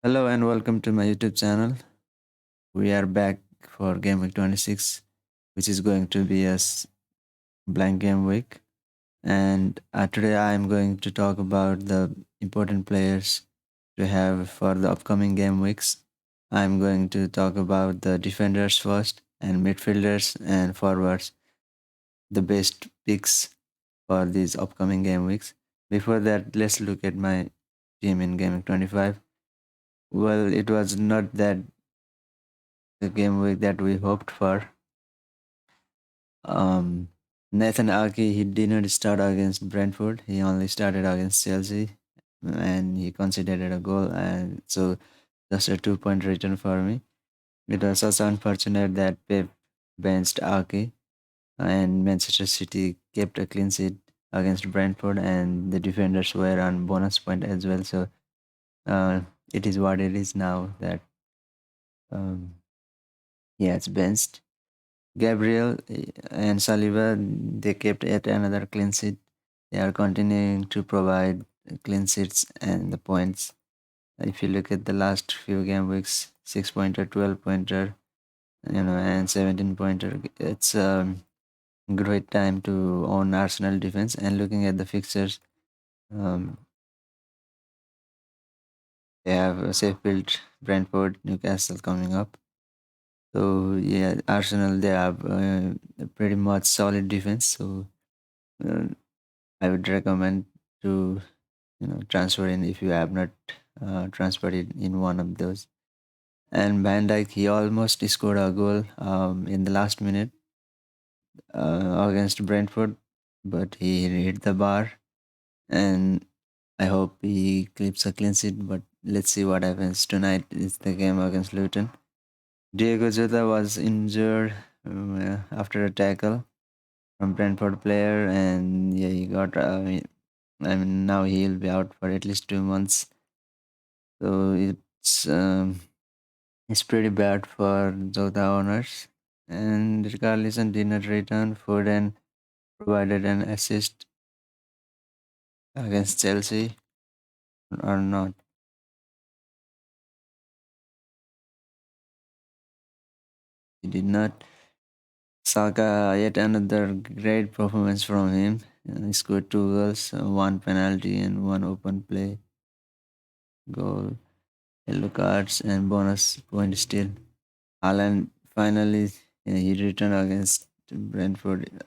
Hello and welcome to my YouTube channel. We are back for Gameweek 26, which is going to be blank game week. And today I am going to talk about the important players to have for the upcoming game weeks. I'm going to talk about the defenders first and midfielders and forwards, the best picks for these upcoming game weeks. Before that, let's look at my team in Gameweek 25. Well, it was not that the game week that we hoped for. Um, Nathan Ake, he didn't start against Brentford. He only started against Chelsea, and he conceded a goal. And so just a 2 point return for me. It was also unfortunate that Pep benched Ake, and Manchester City kept a clean sheet against Brentford, and the defenders were on bonus point as well. So uh, it is what it is now that um, he has benched. Gabriel and Saliba, they kept yet another clean sheet. They are continuing to provide clean sheets and the points. If you look at the last few game weeks, 6 pointer, 12 pointer, and 17 pointer, it's a great time to own Arsenal defense. And looking at the fixtures, um, they have Sheffield, Brentford, Newcastle coming up. So yeah, Arsenal, they have pretty much solid defense. So uh, I would recommend to transfer in if you have not transferred it in one of those. And Van Dijk, he almost scored a goal in the last minute against Brentford, but he hit the bar, and I hope he clips a clean sheet. But let's see what happens tonight. It's the game against Luton. Diego Jota was injured after a tackle from Brentford player, and yeah, he got. I mean, now he'll be out for at least 2 months. So it's pretty bad for Jota owners. And Richarlison did not return. Foden provided an assist against Chelsea or not. He did not. Saka, yet another great performance from him. He scored two goals, one penalty and one open play goal, yellow cards and bonus point still. Haaland finally he returned against Brentford.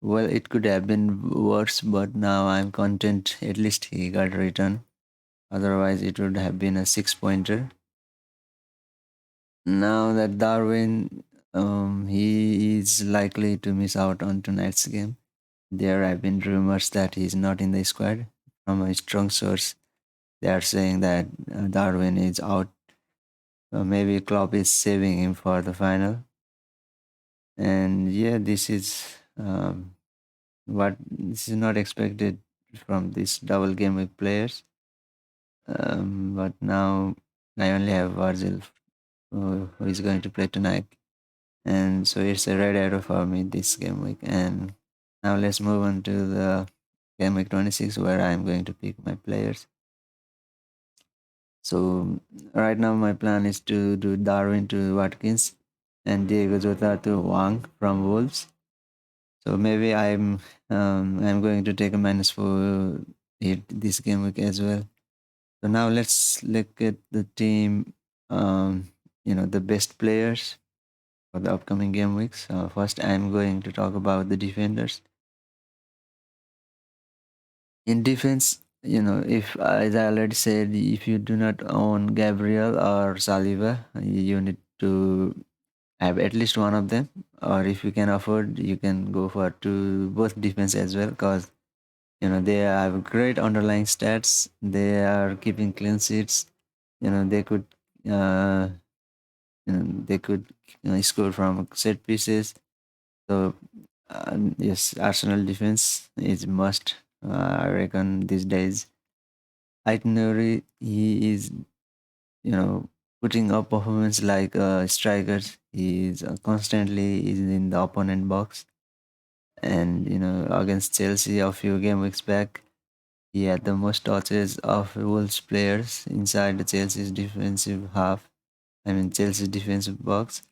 Well, it could have been worse, but now I'm content. At least he got return. Otherwise, it would have been a 6 pointer. Now that Darwin, he is likely to miss out on tonight's game. There have been rumors that he's not in the squad. From a strong source, they are saying that Darwin is out. Maybe Klopp is saving him for the final. And yeah, this is not expected from this double game with players. But now I only have Virgil who is going to play tonight. And so it's a red arrow for me this game week. And now let's move on to the game week 26 where I'm going to pick my players. So right now my plan is to do Darwin to Watkins and Diego Jota to Wang from Wolves. So maybe I'm going to take a minus for it this game week as well. So now let's look at the team, the best players for the upcoming game weeks. First, I'm going to talk about the defenders. In defense, if as I already said, if you do not own Gabriel or Saliba, you need to have at least one of them. Or if you can afford, you can go for both defense as well, because they have great underlying stats. They are keeping clean sheets. They could uh, they could score from set pieces. So yes, Arsenal defense is must. I reckon these days. Itinerary, he is putting up performance like strikers. He is constantly is in the opponent box, and against Chelsea a few game weeks back, He had the most touches of Wolves players inside the Chelsea's defensive half. I mean Chelsea's defensive box.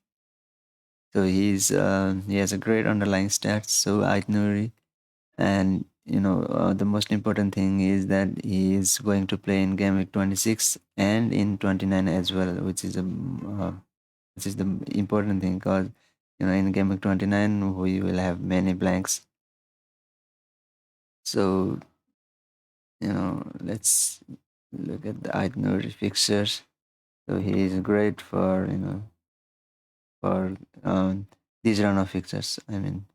So he has a great underlying stats. So itinerary, and the most important thing is that he is going to play in game week 26 and in 29 as well, which is the important thing, because in game week 29 we will have many blanks. So let's look at the itinerary fixtures. So he is great for for these run of fixtures. I mean,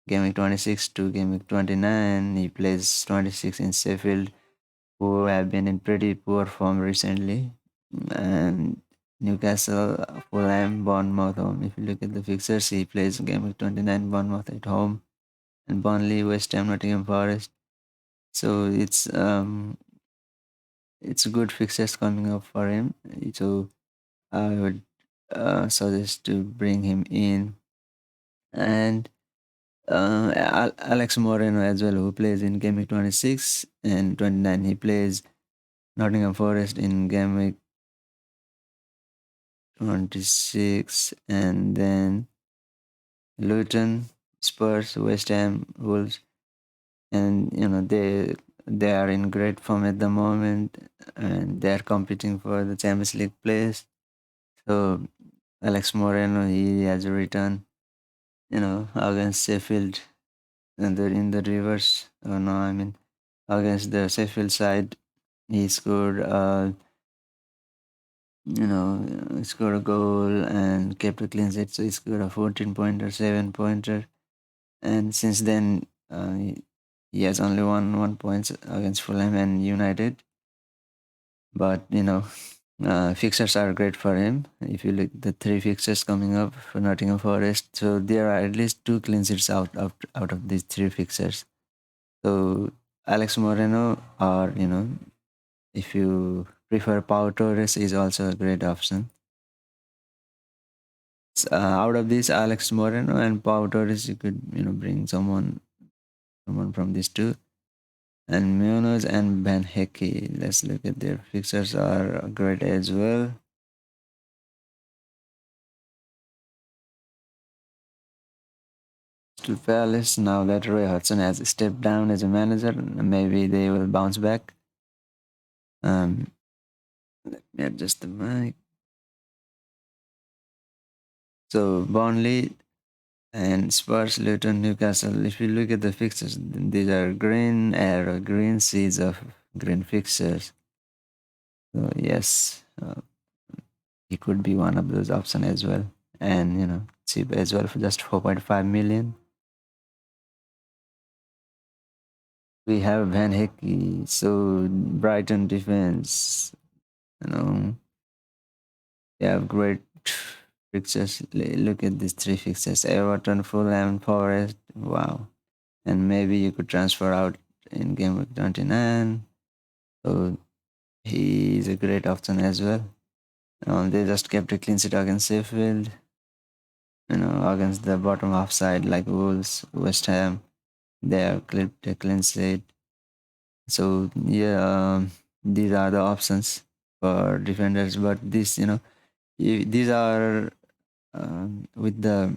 game week 26 to game week 29, he plays 26 in Sheffield, who have been in pretty poor form recently, and Newcastle, Fulham, Bournemouth home. If you look at the fixtures, he plays game week 29, Bournemouth at home, and Burnley, West Ham, Nottingham Forest. So it's good fixtures coming up for him. So I would suggest to bring him in, and Alex Moreno as well, who plays in game week 26 and 29. He plays Nottingham Forest in game week 26, and then Luton, Spurs, West Ham, Wolves, and they are in great form at the moment, and they are competing for the Champions League place. So Alex Moreno, he has a return, against Sheffield, and they're in the reverse. Oh no, I mean against the Sheffield side, he scored scored a goal and kept a clean sheet. So he scored a 14 pointer, 7 pointer, and since then he has only won 1 point against Fulham and United. But fixtures are great for him. If you look the three fixtures coming up for Nottingham Forest, so there are at least two clean sheets out of these three fixtures. So Alex Moreno, or if you prefer Pau Torres, is also a great option. Out of this, Alex Moreno and Pau Torres, you could bring someone from these two. And Munoz and Ben Hickey, let's look at their fixtures are great as well. To Palace, now that Roy Hodgson has stepped down as a manager, maybe they will bounce back. Um, Let me adjust the mic. So Burnley and Spurs, Luton, Newcastle. If you look at the fixtures, these are green arrow, green seeds of green fixtures. So yes, he could be one of those options as well, and cheap as well for just 4.5 million. We have Van Hickey, so Brighton defense. You know, they have great fixtures. Look at these three fixtures: Everton, Fulham, Forest. Wow, and maybe you could transfer out in game week 29. So he is a great option as well. They just kept a clean sheet against Sheffield. Against the bottom half side like Wolves, West Ham, they have clipped a clean sheet. So yeah, these are the options for defenders. But these are with the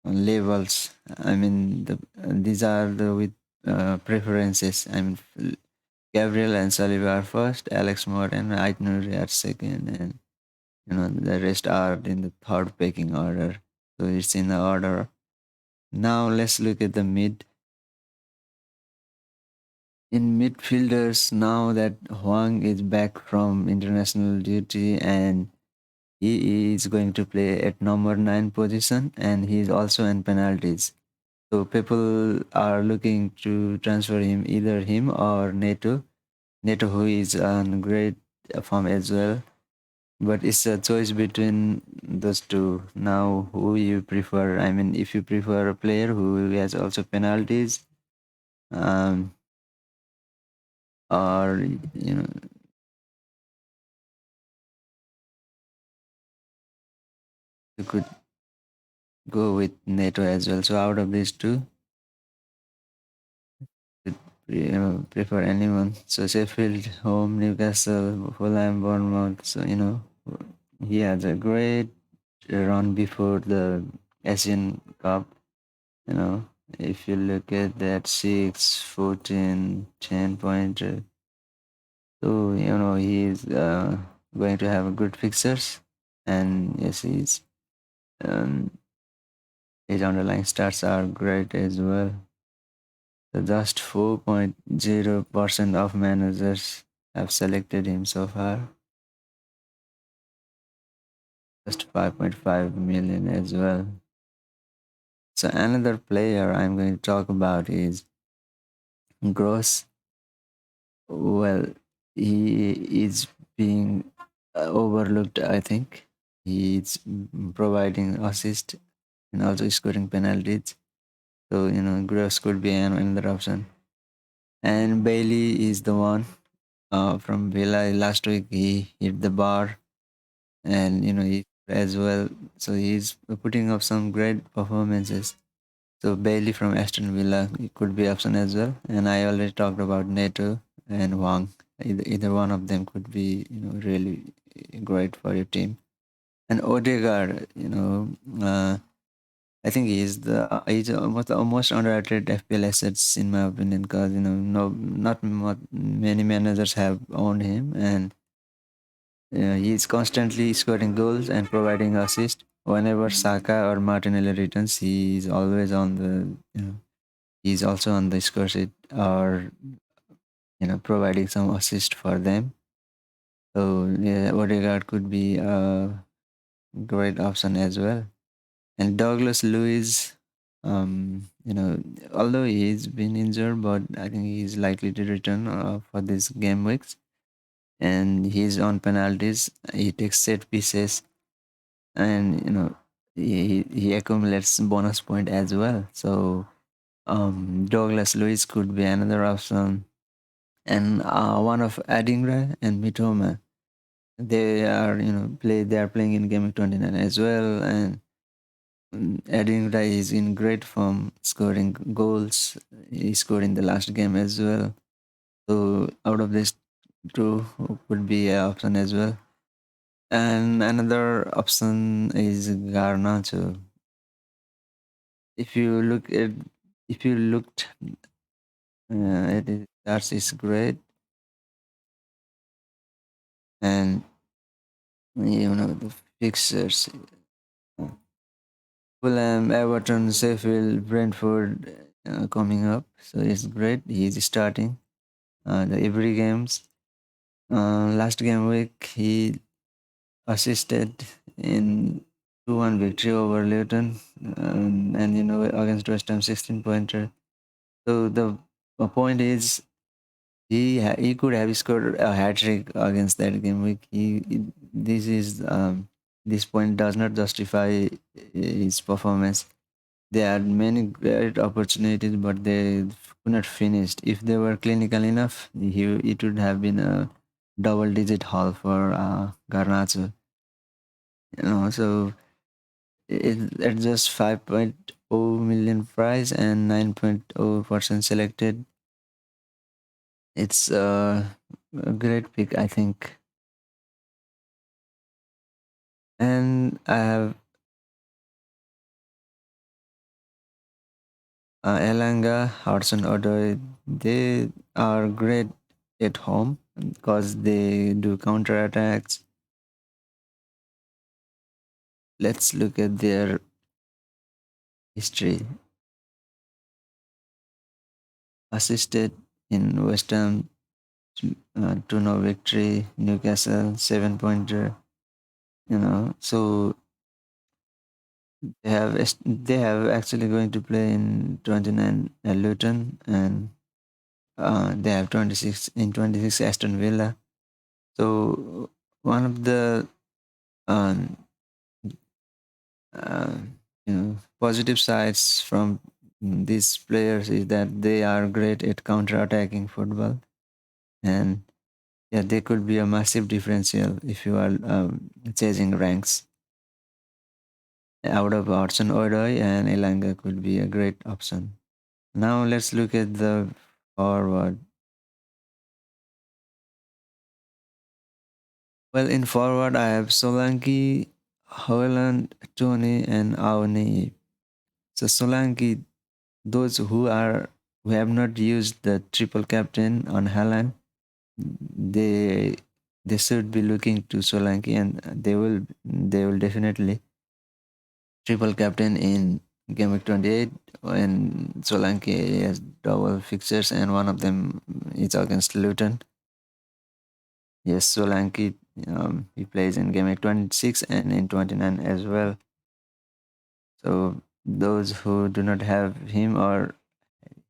labels. I mean, these are the with preferences. I mean, Gabriel and Saliba are first, Alex Moore and Aitner are second, and the rest are in the third pecking order. So it's in the order. Now let's look at the mid. In midfielders, now that Huang is back from international duty, and he is going to play at number 9 position, and he is also in penalties. So people are looking to transfer him, either him or Neto. Neto, who is on great form as well. But it's a choice between those two. Now, who you prefer? I mean, if you prefer a player who has also penalties, um, or you could go with Neto as well. So out of these two, prefer anyone. So Sheffield, home, Newcastle, Fulham, Bournemouth. So he has a great run before the Asian Cup. You know, if you look at that 6, 14, 10 point, so he's going to have good fixtures, and yes, um, his underlying stats are great as well. So just 4.0% of managers have selected him so far. Just 5.5 million as well. So another player I'm going to talk about is Gross. Well, he is being overlooked, I think. He's providing assist and also scoring penalties. So, Gross could be another option. And Bailey is the one from Villa. Last week he hit the bar, and he as well. So he's putting up some great performances. So Bailey from Aston Villa could be option as well. And I already talked about Neto and Wang. Either one of them could be really great for your team. And Odegaard, I think he's almost the most underrated FPL assets in my opinion, because no not many managers have owned him, and he's constantly scoring goals and providing assists. Whenever Saka or Martinelli returns, he's always on the he's also on the score sheet, or providing some assist for them. So yeah, Odegaard could be a great option as well. And Douglas Lewis, although he's been injured, but I think he's likely to return for this game weeks. And he's on penalties. He takes set pieces, and he accumulates bonus point as well. So Douglas Lewis could be another option, and one of Adingra and Mitoma. They are they are playing in Game 29 as well, and Adingra is in great form, scoring goals. He scored in the last game as well. So out of this two would be an option as well. And another option is Garnacho. If you look at if you looked at it, that is great, and the fixtures: Fulham, Everton, Sheffield, Brentford coming up. So it's great. He's starting the every games. Last game week he assisted in 2-1 victory over Luton, and against West Ham 16 pointer. So the point is he could have scored a hat trick against that game week. This is this point does not justify his performance. They had many great opportunities, but they could not finish. If they were clinical enough, it would have been a double-digit haul for Garnacho. So it's just 5.0 million price and 9.0% selected. It's a great pick, I think. And I have Elanga, Hudson Odoi. They are great at home because they do counter attacks. Let's look at their history. Assisted in West Ham, 2-0 victory, Newcastle 7 pointer. So they have actually going to play in 29 Luton, and they have 26 in 26 Aston Villa. So one of the um, uh, positive sides from these players is that they are great at counter-attacking football, and yeah, they could be a massive differential if you are chasing ranks. Out of Hudson Odoi and Elanga could be a great option. Now let's look at the Forward. Well, in forward, I have Solanke, Hoyland, Tony, and Avni. So Solanke, those who have not used the triple captain on Haaland, they they should be looking to Solanke, and they will definitely triple captain in game week 28 when Solanke has double fixtures and one of them is against Luton. Yes, Solanke, he plays in game week 26 and in 29 as well. So those who do not have him, or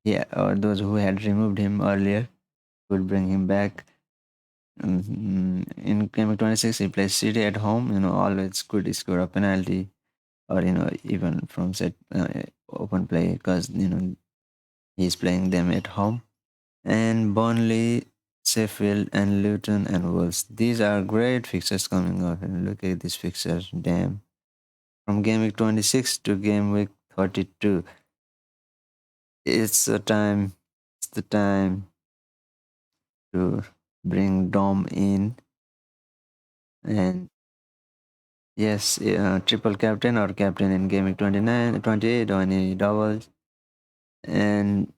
yeah, or those who had removed him earlier, would bring him back. In game week 26, he plays City at home. Always could score a penalty, or even from set open play, because he's playing them at home. And Burnley, Sheffield, and Luton and Wolves. These are great fixtures coming up. And look at these fixtures, damn. From game week 26 to game week 32, it's a time. It's the time to bring Dom in, and yes, triple captain or captain in game week 29, 28, or any doubles. And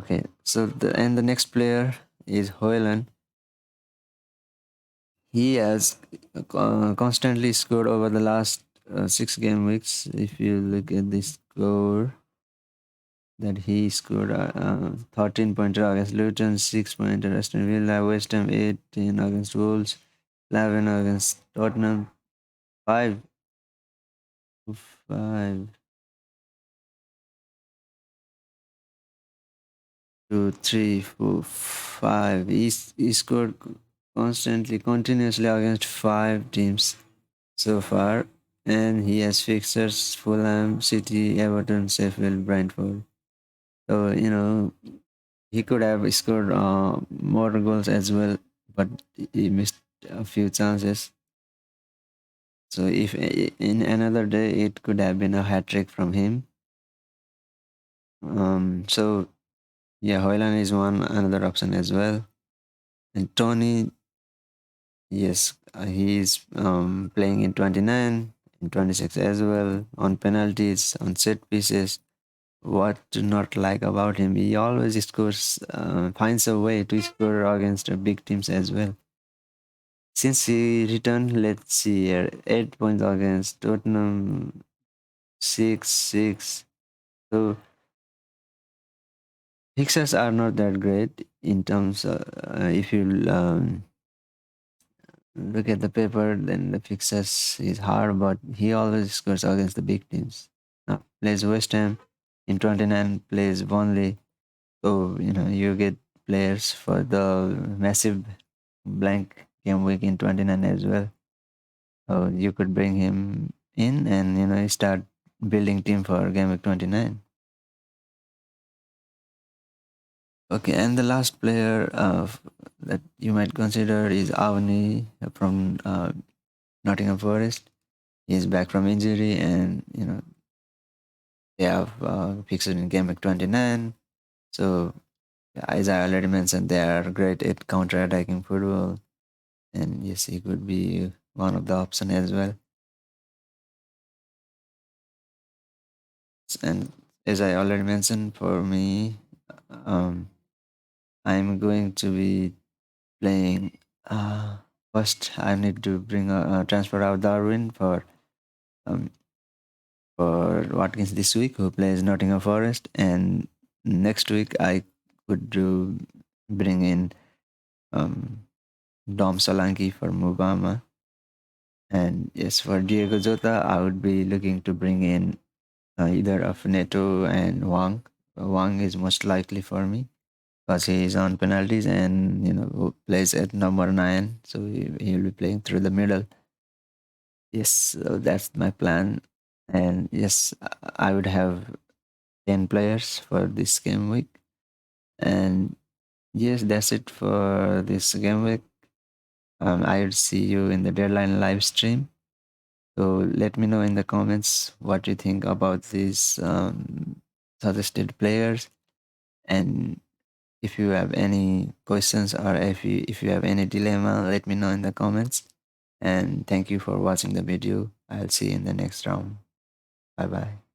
okay, so the next player is Hoyland. He has constantly scored over the last 6 game weeks. If you look at the score that he scored, 13 pointer against Luton, 6 pointer Aston Villa, West Ham 18 against Wolves, 11 against Tottenham, 5 5 2 3 4 5. He scored constantly, continuously against 5 teams so far, and he has fixtures Fulham, City, Everton, Sheffield, Brentford. So he could have scored more goals as well, but he missed a few chances. So if in another day it could have been a hat trick from him. So yeah, Hoyland is one another option as well, and Tony. Yes, he is playing in 29, in 26 as well, on penalties, on set pieces. What to not like about him? He always scores, finds a way to score against big teams as well. Since he returned, let's see here, 8 points against Tottenham, 6-6. So fixtures are not that great in terms of, if you look at the paper, then the fixtures is hard, but he always scores against the big teams. Plays West Ham in 29, plays Burnley. So, you get players for the massive blank game week in 29 as well. So you could bring him in and, start building team for game week 29. Okay, and the last player that you might consider is Avni from Nottingham Forest. He's back from injury, and they have fixed in game week 29. So as I already mentioned, they are great at counter-attacking football, and yes, he could be one of the option as well. And as I already mentioned, for me, um, I'm going to be playing. First, I need to bring transfer out Darwin um, for Watkins this week, who plays Nottingham Forest, and next week I could do bring in um, Dom Solanke for Mubama. And yes, for Diego Jota, I would be looking to bring in either of Neto and Wang. Wang is most likely for me because he is on penalties and plays at number 9, so he'll be playing through the middle. Yes, so that's my plan, and yes, I would have 10 players for this game week, and yes, that's it for this game week. I will see you in the deadline live stream. So let me know in the comments what you think about these suggested players, and if you have any questions or if you have any dilemma, let me know in the comments. And thank you for watching the video. I'll see you in the next round. Bye bye.